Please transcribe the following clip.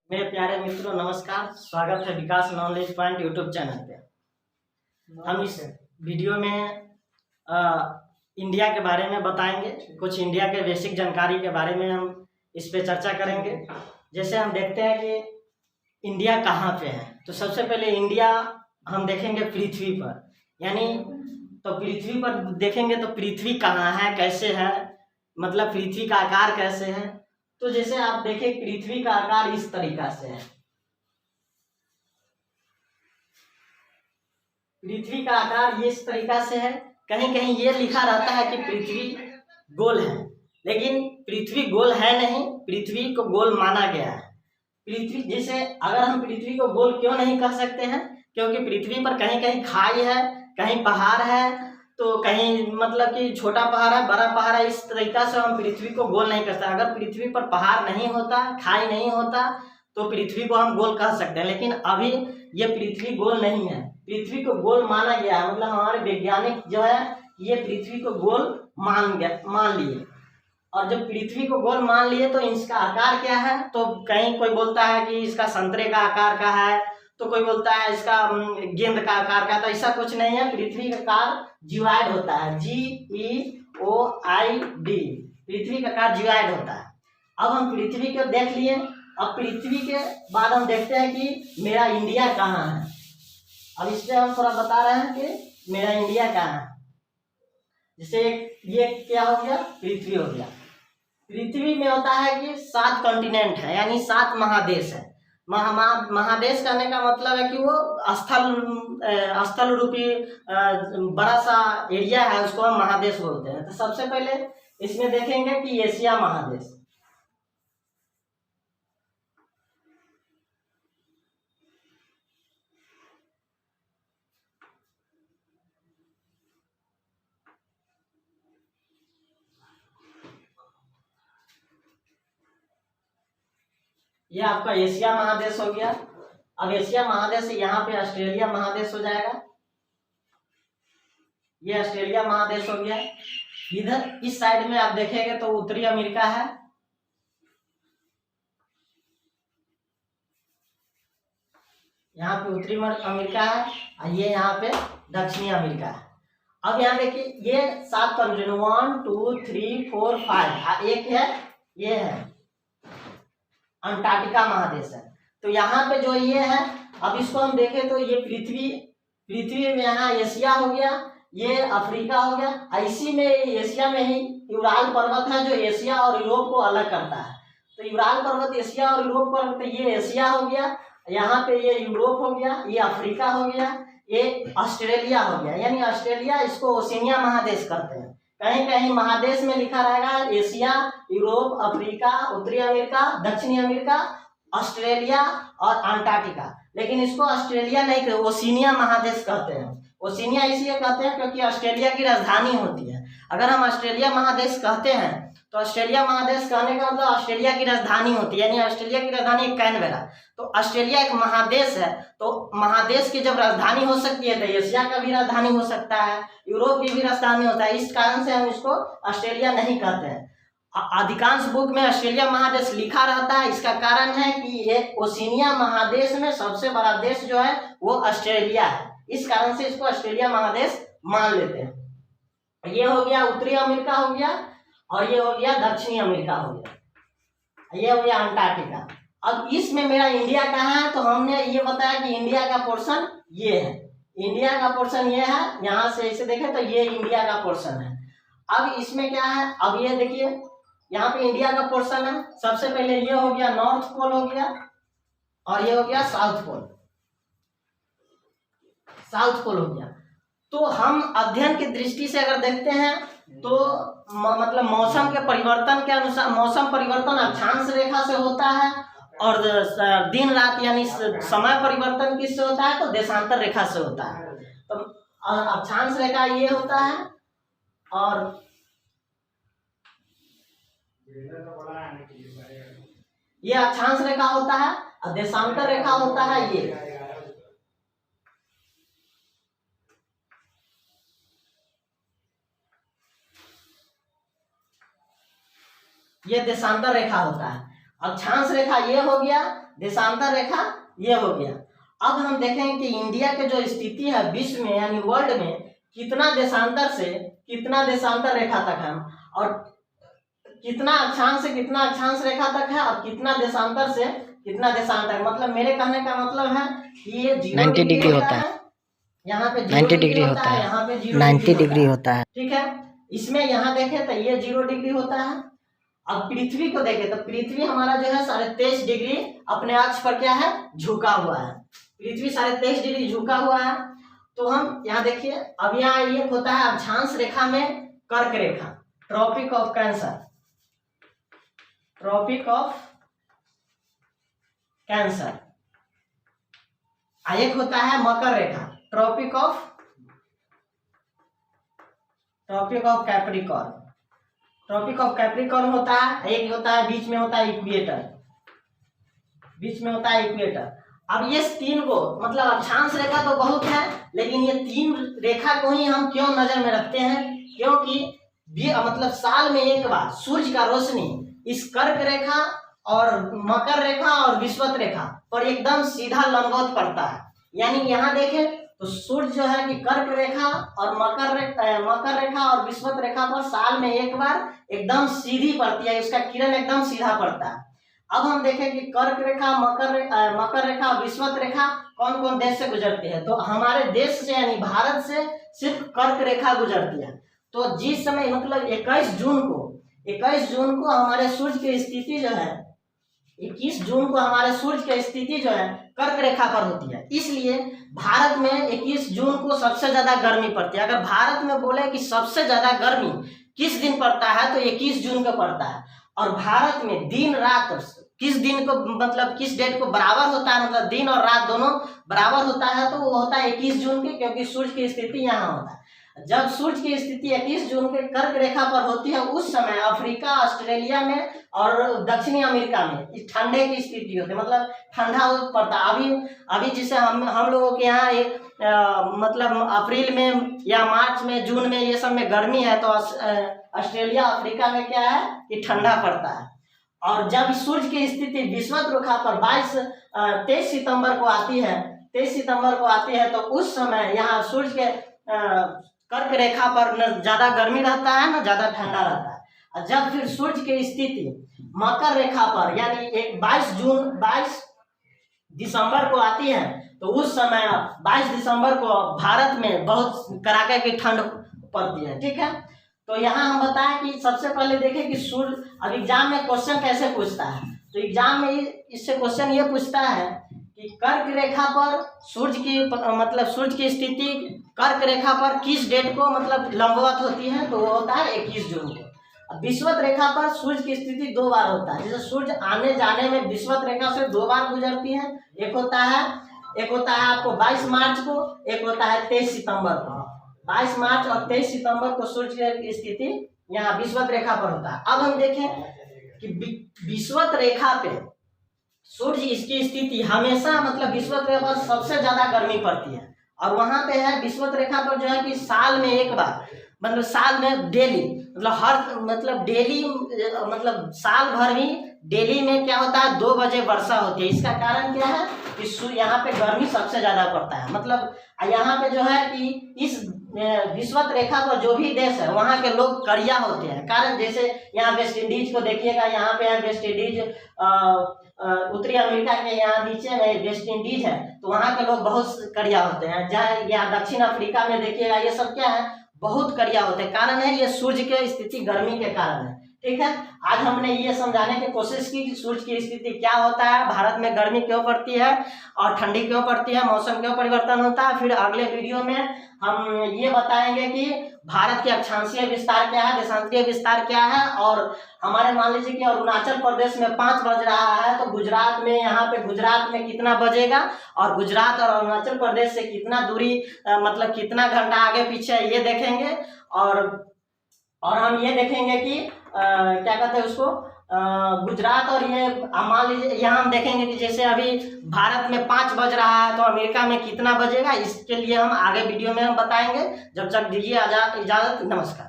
मेरे प्यारे मित्रों नमस्कार। स्वागत है विकास नॉलेज पॉइंट यूट्यूब चैनल पे। हम इस वीडियो में इंडिया के बारे में बताएंगे। कुछ इंडिया के बेसिक जानकारी के बारे में हम इस पे चर्चा करेंगे। जैसे हम देखते हैं कि इंडिया कहाँ पे है, तो सबसे पहले इंडिया हम देखेंगे पृथ्वी पर, यानी तो पृथ्वी पर देखेंगे तो पृथ्वी कहाँ है, कैसे है, मतलब पृथ्वी का आकार कैसे है। तो जैसे आप देखें पृथ्वी का आकार इस तरीका से है। पृथ्वी का आकार ये इस तरीका से है। कहीं कहीं ये लिखा रहता है कि पृथ्वी गोल है, लेकिन पृथ्वी गोल है नहीं, पृथ्वी को गोल माना गया है। पृथ्वी जैसे अगर हम पृथ्वी को गोल क्यों नहीं कह सकते हैं, क्योंकि पृथ्वी पर कहीं कहीं खाई है, कहीं पहाड़ है, तो कहीं मतलब कि छोटा पहाड़ है, बड़ा पहाड़ है। इस तरीका से हम पृथ्वी को गोल नहीं कर सकते। अगर पृथ्वी पर पहाड़ नहीं होता, खाई नहीं होता, तो पृथ्वी को हम गोल कह सकते हैं। लेकिन अभी ये पृथ्वी गोल नहीं है, पृथ्वी को गोल माना गया है। मतलब हमारे वैज्ञानिक जो है ये पृथ्वी को गोल मान लिए। और जब पृथ्वी को गोल मान लिए तो इसका आकार क्या है, तो कहीं कोई बोलता है कि इसका संतरे का आकार का है, तो कोई बोलता है इसका गेंद का आकार का। तो ऐसा कुछ नहीं है, पृथ्वी का आकार जिवाइड होता है, GEOID। पृथ्वी का आकार जिवाइड होता है। अब हम पृथ्वी को देख लिए। अब पृथ्वी के बाद हम देखते हैं कि मेरा इंडिया कहाँ है। अब इसमें हम थोड़ा बता रहे हैं कि मेरा इंडिया कहाँ है। जैसे ये क्या हो गया, पृथ्वी हो गया। पृथ्वी में होता है कि 7 कॉन्टिनेंट है, यानी 7 महादेश है। महादेश कहने का मतलब है कि वो स्थल रूपी बड़ा सा एरिया है, उसको हम महादेश बोलते हैं। तो सबसे पहले इसमें देखेंगे कि एशिया महादेश। ये आपका एशिया महादेश हो गया। अब एशिया महादेश से यहाँ पे ऑस्ट्रेलिया महादेश हो जाएगा। ये ऑस्ट्रेलिया महादेश हो गया। इधर इस साइड में आप देखेंगे तो उत्तरी अमेरिका है। यहाँ पे उत्तरी अमेरिका है और ये यहाँ पे दक्षिणी अमेरिका है। अब यहाँ देखिए ये 7 कंट्री, 1 2 3 4 5, एक है ये है अंटार्कटिका महादेश है। तो यहाँ पे जो ये है, अब इसको हम देखें तो ये पृथ्वी में यहाँ एशिया हो गया, ये अफ्रीका हो गया। इसी में एशिया में ही यूराल पर्वत है जो एशिया और यूरोप को अलग करता है। तो यूराल पर्वत एशिया और यूरोप को, तो ये एशिया हो गया, यहाँ पे ये यूरोप हो गया, ये अफ्रीका हो गया, ये ऑस्ट्रेलिया हो गया। यानी ऑस्ट्रेलिया, इसको ओशिनिया महादेश कहते हैं। कहीं कहीं महादेश में लिखा रहेगा एशिया, यूरोप, अफ्रीका, उत्तरी अमेरिका, दक्षिणी अमेरिका, ऑस्ट्रेलिया और अंटार्कटिका, लेकिन इसको ऑस्ट्रेलिया नहीं कहते, ओशिनिया महादेश कहते हैं। ओशिनिया इसलिए कहते हैं क्योंकि ऑस्ट्रेलिया की राजधानी होती है। अगर हम ऑस्ट्रेलिया महादेश कहते हैं तो ऑस्ट्रेलिया महादेश कहने का मतलब ऑस्ट्रेलिया की राजधानी होती है, यानी ऑस्ट्रेलिया की राजधानी कैनबेरा। तो ऑस्ट्रेलिया एक महादेश है, तो महादेश की जब राजधानी हो सकती है तो एशिया का भी राजधानी हो सकता है, यूरोप की भी राजधानी होता है। इस कारण से हम इसको ऑस्ट्रेलिया नहीं कहते हैं। अधिकांश बुक में ऑस्ट्रेलिया महादेश लिखा रहता है। इसका कारण है कि ये ओशिनिया महादेश में सबसे बड़ा देश जो है वो ऑस्ट्रेलिया है। इस कारण से इसको ऑस्ट्रेलिया महादेश मान लेते हैं। ये हो गया उत्तरी अमेरिका हो गया, और ये हो गया दक्षिणी अमेरिका हो गया, ये हो गया अंटार्कटिका। अब इसमें मेरा इंडिया कहाँ है, तो हमने ये बताया कि इंडिया का पोर्शन ये है, इंडिया का पोर्शन ये है। यहाँ से इसे देखें तो ये इंडिया का पोर्शन है। अब इसमें क्या है, अब ये देखिए यहाँ पे इंडिया का पोर्शन है। सबसे पहले ये हो गया नॉर्थ पोल हो गया, और ये हो गया साउथ पोल, साउथ पोल हो गया। तो हम अध्ययन की दृष्टि से अगर देखते हैं तो मतलब मौसम के परिवर्तन के अनुसार, मौसम परिवर्तन अक्षांश रेखा से होता है, और दिन रात यानी समय परिवर्तन किससे होता है, तो देशांतर रेखा से होता है। तो अक्षांश रेखा ये होता है, और ये अक्षांश रेखा होता है, और देशांतर रेखा होता है ये देशांतर रेखा होता है। अक्षांश रेखा ये हो गया, देशांतर रेखा ये हो गया। अब हम देखेंगे कि इंडिया के जो स्थिति है विश्व में यानी वर्ल्ड में कितना देशांतर से कितना देशांतर रेखा तक है, और कितना अक्षांश से कितना अक्षांश रेखा तक है, और कितना देशांतर से कितना देशांतर। मतलब मेरे कहने का मतलब है कि ये 90 डिग्री होता है, यहाँ पे 90 डिग्री होता है, यहाँ पे 90 डिग्री होता है। ठीक है, इसमें यहाँ देखें तो ये 0 डिग्री होता है। अब पृथ्वी को देखें तो पृथ्वी हमारा जो है 23.5 डिग्री अपने अक्ष पर क्या है, झुका हुआ है। पृथ्वी 23.5 डिग्री झुका हुआ है। तो हम यहाँ देखिए, अब यहाँ ये होता है अक्षांश रेखा में कर्क रेखा, tropic of Cancer, tropic of Cancer. एक होता है मकर रेखा, tropic of Capricorn, tropic of Capricorn होता है। एक होता है बीच में होता है इक्वेटर, बीच में होता है इक्वेटर। अब ये तीन को मतलब अक्षांश रेखा तो बहुत है, लेकिन ये तीन रेखा को ही हम क्यों नजर में रखते हैं, क्योंकि मतलब साल में एक बार सूर्य का रोशनी इस कर्क रेखा और मकर रेखा और विषुवत रेखा पर एकदम सीधा लंबवत पड़ता है। यानी यहाँ देखें तो सूर्य जो है कि कर्क रेखा और मकर रेखा और विषुवत रेखा पर साल में एक बार एकदम सीधी पड़ती है, उसका किरण एकदम सीधा पड़ता है। अब हम देखें कि कर्क रेखा, मकर रेखा और विषुवत रेखा कौन कौन देश से गुजरती है। तो हमारे देश से यानी भारत से सिर्फ कर्क रेखा गुजरती है। तो जिस समय मतलब 21 जून को हमारे सूर्य की स्थिति जो है, 21 जून को हमारे सूर्य की स्थिति जो है कर्क रेखा पर होती है। इसलिए भारत में 21 जून को सबसे ज्यादा गर्मी पड़ती है। अगर भारत में बोले कि सबसे ज्यादा गर्मी किस दिन पड़ता है तो 21 जून को पड़ता है। और भारत में दिन रात किस दिन को मतलब किस डेट को बराबर होता है, मतलब दिन और रात दोनों बराबर होता है, तो वो होता है 21 जून के, क्योंकि सूर्य की स्थिति यहाँ होता है। जब सूर्य की स्थिति 21 जून के कर्क रेखा पर होती है, उस समय अफ्रीका, ऑस्ट्रेलिया में और दक्षिणी अमेरिका में इस ठंडे की स्थिति होती है, मतलब ठंडा पड़ता है। अभी जिसे हम लोगों के यहाँ मतलब अप्रैल में या मार्च में, जून में ये सब में गर्मी है, तो ऑस्ट्रेलिया, अफ्रीका में क्या है कि ठंडा पड़ता है। और जब सूर्य की स्थिति विषुवत रेखा पर 23 सितंबर को आती है, 23 सितंबर को आती है, तो उस समय यहाँ सूर्य के कर्क रेखा पर न ज्यादा गर्मी रहता है न ज्यादा ठंडा रहता है। और जब फिर सूर्य की स्थिति मकर रेखा पर यानी 22 दिसंबर को आती है, तो उस समय 22 दिसंबर को भारत में बहुत कड़ाके की ठंड पड़ती है। ठीक है, तो यहाँ हम बताएं कि सबसे पहले देखें कि सूर्य, अब एग्जाम में क्वेश्चन कैसे पूछता है। तो एग्जाम में इससे क्वेश्चन ये पूछता है कि कर्क रेखा पर सूर्य की स्थिति कर्क रेखा पर किस डेट को मतलब लंबवत होती है, तो वो होता है 21 जून को। विषुवत रेखा पर सूर्य की स्थिति 2 बार होता है। जैसे सूर्य आने जाने में विषुवत रेखा से 2 बार गुजरती है। एक होता है आपको 22 मार्च को, एक होता है 23 सितंबर को। 22 मार्च और 23 सितंबर को सूर्य की स्थिति यहाँ विषुवत रेखा पर होता है। अब हम देखें कि विषुवत रेखा पे सूर्य इसकी स्थिति हमेशा मतलब विषुवत रेखा पर सबसे ज्यादा गर्मी पड़ती है। और वहां पे है विषुवत रेखा पर जो है कि साल में एक बार मतलब साल में डेली मतलब साल भर में डेली में क्या होता है 2 बजे वर्षा होती है। इसका कारण क्या है कि यहाँ पे गर्मी सबसे ज्यादा पड़ता है। मतलब यहाँ पे जो है कि इस विषुवत रेखा पर जो भी देश है वहाँ के लोग करिया होते हैं। कारण जैसे यहाँ वेस्ट इंडीज को देखिएगा, यहाँ पे है वेस्ट इंडीज, उत्तरी अमेरिका के यहाँ नीचे में वेस्ट इंडीज है, तो वहाँ के लोग बहुत करिया होते हैं। जहाँ यहाँ दक्षिण अफ्रीका में देखिएगा, ये सब क्या है बहुत करिया होते हैं। कारण है ये सूर्य की स्थिति गर्मी के कारण है। ठीक है, आज हमने ये समझाने की कोशिश की कि सूर्य की स्थिति क्या होता है, भारत में गर्मी क्यों पड़ती है और ठंडी क्यों पड़ती है, मौसम क्यों परिवर्तन होता है। फिर अगले वीडियो में हम ये बताएंगे कि भारत के अक्षांशीय विस्तार क्या है, देशांतरीय विस्तार क्या है। और हमारे मान लीजिए कि अरुणाचल प्रदेश में 5 बज रहा है, तो गुजरात में यहाँ पे गुजरात में कितना बजेगा, और गुजरात और अरुणाचल प्रदेश से कितना दूरी मतलब कितना घंटा आगे पीछे ये देखेंगे। और हम ये देखेंगे कि क्या कहते हैं उसको गुजरात और ये मान लीजिए यहाँ हम देखेंगे कि जैसे अभी भारत में 5 बज रहा है तो अमेरिका में कितना बजेगा। इसके लिए हम आगे वीडियो में हम बताएंगे। जब तक दीजिए इजाजत, नमस्कार।